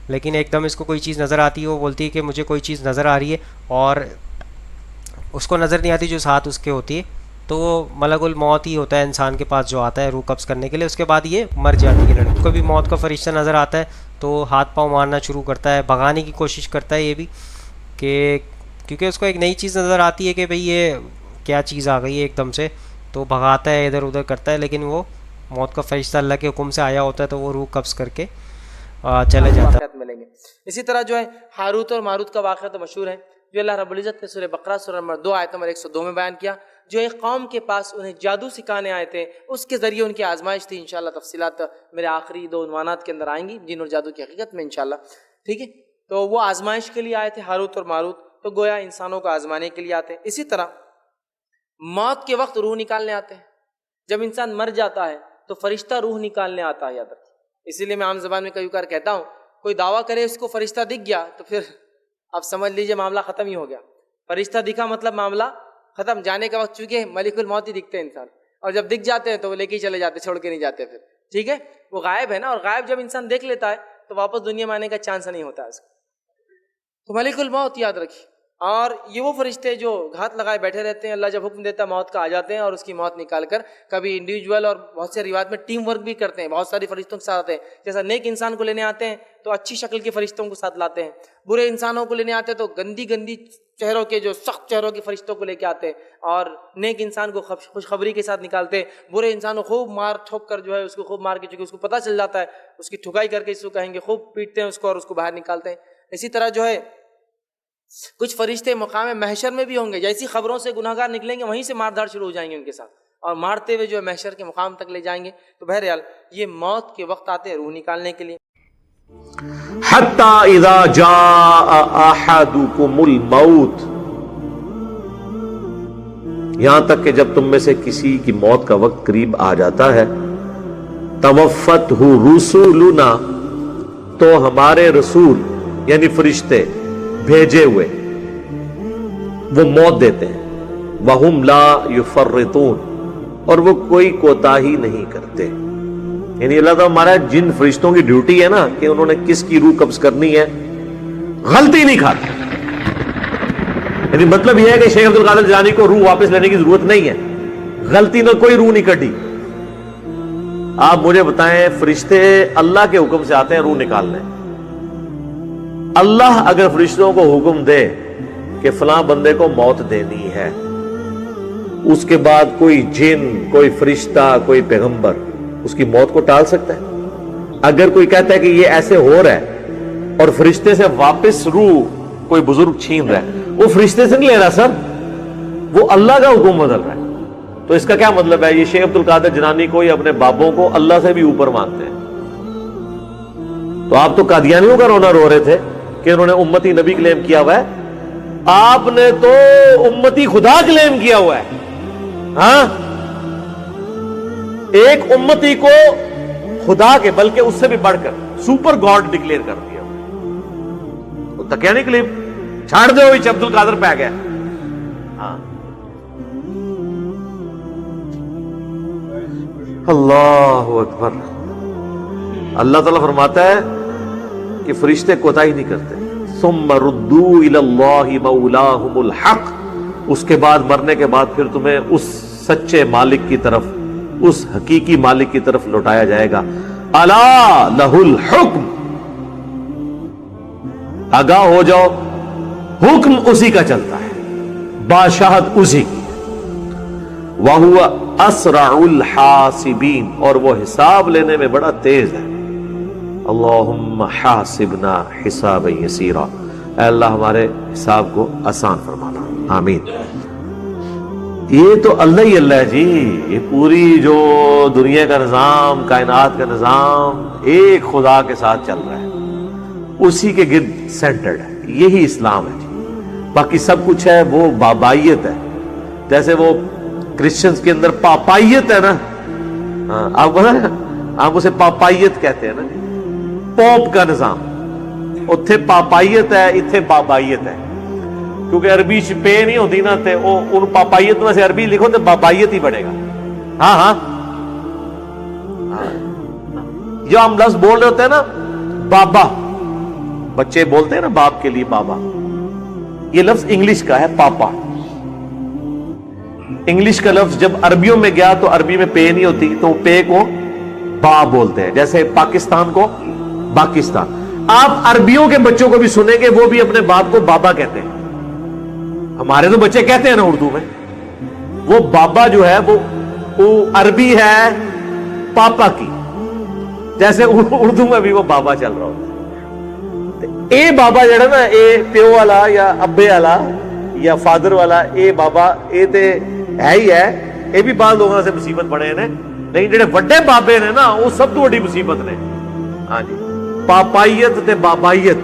لیکن ایک دم اس کو کوئی چیز نظر آتی ہے، وہ بولتی ہے کہ مجھے کوئی چیز نظر آ رہی ہے، اور اس کو نظر نہیں آتی جو ساتھ اس کے ہوتی ہے، تو وہ ملک الموت ہی ہوتا ہے انسان کے پاس جو آتا ہے روح قبض کرنے کے لیے. اس کے بعد یہ مر جاتی ہے لڑکی کو بھی موت کا فرشتہ نظر آتا ہے، تو ہاتھ پاؤں مارنا شروع کرتا ہے، بھگانے کی کوشش کرتا ہے یہ بھی، کہ کیونکہ اس کو ایک نئی چیز نظر آتی ہے کہ بھئی یہ کیا چیز آ گئی ہے ایک دم سے، تو بھگاتا ہے ادھر ادھر کرتا ہے، لیکن وہ موت کا فرشتہ اللہ کے حکم سے آیا ہوتا ہے، تو وہ روح قبض کر کے چلے جاتا ہے. واقعات ملیں گے. اسی طرح جو ہے ہاروت اور ماروت کا واقعہ تو مشہور ہے، جو اللہ رب العزت نے سورہ بقرہ سورہ نمبر 2 آیت نمبر 102 میں بیان کیا. جو ایک قوم کے پاس انہیں جادو سکھانے آئے تھے، اس کے ذریعے ان کی آزمائش تھی. انشاءاللہ تفصیلات میرے آخری 2 عنوانات کے اندر آئیں گی، جن اور جادو کی حقیقت میں انشاءاللہ. ٹھیک ہے، تو وہ آزمائش کے لیے آئے تھے ہاروت اور ماروت، تو گویا انسانوں کو آزمانے کے لیے آتے ہیں. اسی طرح موت کے وقت روح نکالنے آتے ہیں. جب انسان مر جاتا ہے تو فرشتہ روح نکالنے آتا ہے، یاد رکھیں. اسی لیے میں عام زبان میں کئی بار کہتا ہوں، کوئی دعویٰ کرے اس کو فرشتہ دکھ گیا تو پھر آپ سمجھ لیجئے معاملہ ختم ہی ہو گیا. فرشتہ دکھا مطلب معاملہ ختم. جانے کا وقت چونکہ ملک الموت ہی دکھتے ہیں انسان، اور جب دکھ جاتے ہیں تو وہ لے کے ہی چلے جاتے، چھوڑ کے نہیں جاتے پھر. ٹھیک ہے، وہ غائب ہے نا، اور غائب جب انسان دیکھ لیتا ہے تو واپس دنیا میں آنے کا چانس نہیں ہوتا ہے اس کو. تو ملک الموت یاد رکھیے. اور یہ وہ فرشتے جو گھات لگائے بیٹھے رہتے ہیں، اللہ جب حکم دیتا ہے موت کا آ جاتے ہیں، اور اس کی موت نکال کر کبھی انڈیویجول اور بہت سے روایت میں ٹیم ورک بھی کرتے ہیں، بہت ساری فرشتوں کے ساتھ آتے ہیں. جیسا نیک انسان کو لینے آتے ہیں تو اچھی شکل کے فرشتوں کو ساتھ لاتے ہیں، برے انسانوں کو لینے آتے ہیں تو گندی گندی چہروں کے جو سخت چہروں کے فرشتوں کو لے کے آتے ہیں، اور نیک انسان کو خوشخبری کے ساتھ نکالتے ہیں. برے انسان کو خوب مار ٹھوک کر جو ہے اس کو خوب مار کے، چونکہ اس کو پتہ چل جاتا ہے، اس کی ٹھکائی کر کے اس کو کہیں گے، خوب پیٹتے ہیں اس کو اور اس کو باہر نکالتے ہیں. اسی طرح جو ہے کچھ فرشتے مقام محشر میں بھی ہوں گے، جیسی خبروں سے گناہ گار نکلیں گے وہیں سے مار دھاڑ شروع ہو جائیں گے ان کے ساتھ، اور مارتے ہوئے جو ہے محشر کے مقام تک لے جائیں گے. تو بہرحال یہ موت کے وقت آتے ہیں روح نکالنے کے لیے. حتی اذا جاء احدکم الموت، یہاں تک کہ جب تم میں سے کسی کی موت کا وقت قریب آ جاتا ہے، توفتہ رسولنا، تو ہمارے رسول یعنی فرشتے بھیجے ہوئے وہ موت دیتے ہیں. وَهُمْ لَا يُفَرِّطُونَ، اور وہ کوئی کوتاہی نہیں کرتے. یعنی اللہ تعالیٰ ہمارا جن فرشتوں کی ڈیوٹی ہے نا کہ انہوں نے کس کی روح قبض کرنی ہے، غلطی نہیں کھاتے. یعنی مطلب یہ ہے کہ شیخ عبد القادر جیلانی کو روح واپس لینے کی ضرورت نہیں ہے، غلطی نے کوئی روح نہیں کٹی. آپ مجھے بتائیں، فرشتے اللہ کے حکم سے آتے ہیں روح نکالنے. اللہ اگر فرشتوں کو حکم دے کہ فلاں بندے کو موت دینی ہے، اس کے بعد کوئی جن، کوئی فرشتہ، کوئی پیغمبر اس کی موت کو ٹال سکتا ہے؟ اگر کوئی کہتا ہے کہ یہ ایسے ہو رہا ہے اور فرشتے سے واپس روح کوئی بزرگ چھین رہا ہے، وہ فرشتے سے نہیں لے رہا سر، وہ اللہ کا حکم بدل رہا ہے. تو اس کا کیا مطلب ہے؟ یہ شیخ عبد القادر جیلانی کو یا اپنے بابوں کو اللہ سے بھی اوپر مانتے ہیں. تو آپ تو قادیانیوں کا رونا رو رہے تھے کہ انہوں نے امتی نبی کلیم کیا ہوا ہے، آپ نے تو امتی خدا کلیم کیا ہوا ہے. ہاں، ایک امتی کو خدا کے بلکہ اس سے بھی بڑھ کر سپر گاڈ ڈکلیئر کر دیا. تکیا نہیں کلیم چھاڑ دے ہوئی عبد القادر پہ گیا. ہاں، اللہ اکبر. اللہ تعالیٰ فرماتا ہے کہ فرشتے کوتاہی نہیں کرتے. ثم ردوا الی اللہ مولاہم الحق، اس کے بعد مرنے کے بعد پھر تمہیں اس سچے مالک کی طرف، اس حقیقی مالک کی طرف لوٹایا جائے گا. الا لہ الحکم، آگاہ ہو جاؤ، حکم اسی کا چلتا ہے، بادشاہت اسی کی. وَهُوَ أَسْرَعُ الْحَاسِبِينَ، اور وہ حساب لینے میں بڑا تیز ہے. اللہم حاسبنا حسابا یسیرا، اے اللہ ہمارے حساب کو آسان فرمانا، آمین. یہ تو اللہ ہی اللہ ہے جی. یہ پوری جو دنیا کا نظام، کائنات کا نظام ایک خدا کے ساتھ چل رہا ہے، اسی کے گرد سینٹرڈ ہے. یہی اسلام ہے جی. باقی سب کچھ ہے وہ بابائیت ہے. جیسے وہ کرسچنز کے اندر پاپائیت ہے نا، آپ پتہ ہے آپ اسے پاپائیت کہتے ہیں نا، پوپ کا نظام. اتھے پاپائیت ہے، اتھے بابائیت ہے. کیونکہ عربی پے نہیں ہوتی نا، تے ان پاپائیت میں سے عربی لکھو تو بابائیت ہی بڑھے گا. ہاں ہاں، جو ہم لفظ بول رہے ہوتے ہیں نا، بابا، بچے بولتے ہیں نا باپ کے لیے بابا, یہ لفظ انگلش کا ہے پاپا. انگلش کا لفظ جب عربیوں میں گیا تو عربی میں پے نہیں ہوتی, تو پے کو با بولتے ہیں, جیسے پاکستان کو پاکستان. آپ عربیوں کے بچوں کو بھی سنیں گے وہ بھی اپنے باپ کو بابا کہتے ہیں. ہمارے تو بچے کہتے ہیں نا اردو میں, وہ بابا جو ہے وہ عربی ہے پاپا کی, جیسے اردو میں بھی وہ بابا چل رہا ہوتا ہے. اے بابا جڑا نا, اے پیو والا یا ابے والا یا فادر والا, اے بابا اے تے ہے ہی ہے. یہ بھی بعض لوگوں سے مصیبت بنے نے, نہیں جڑے وڈے بابے نے نا وہ سب تو بڑی مصیبت نے. ہاں جی, پاپائیت تے بابائیت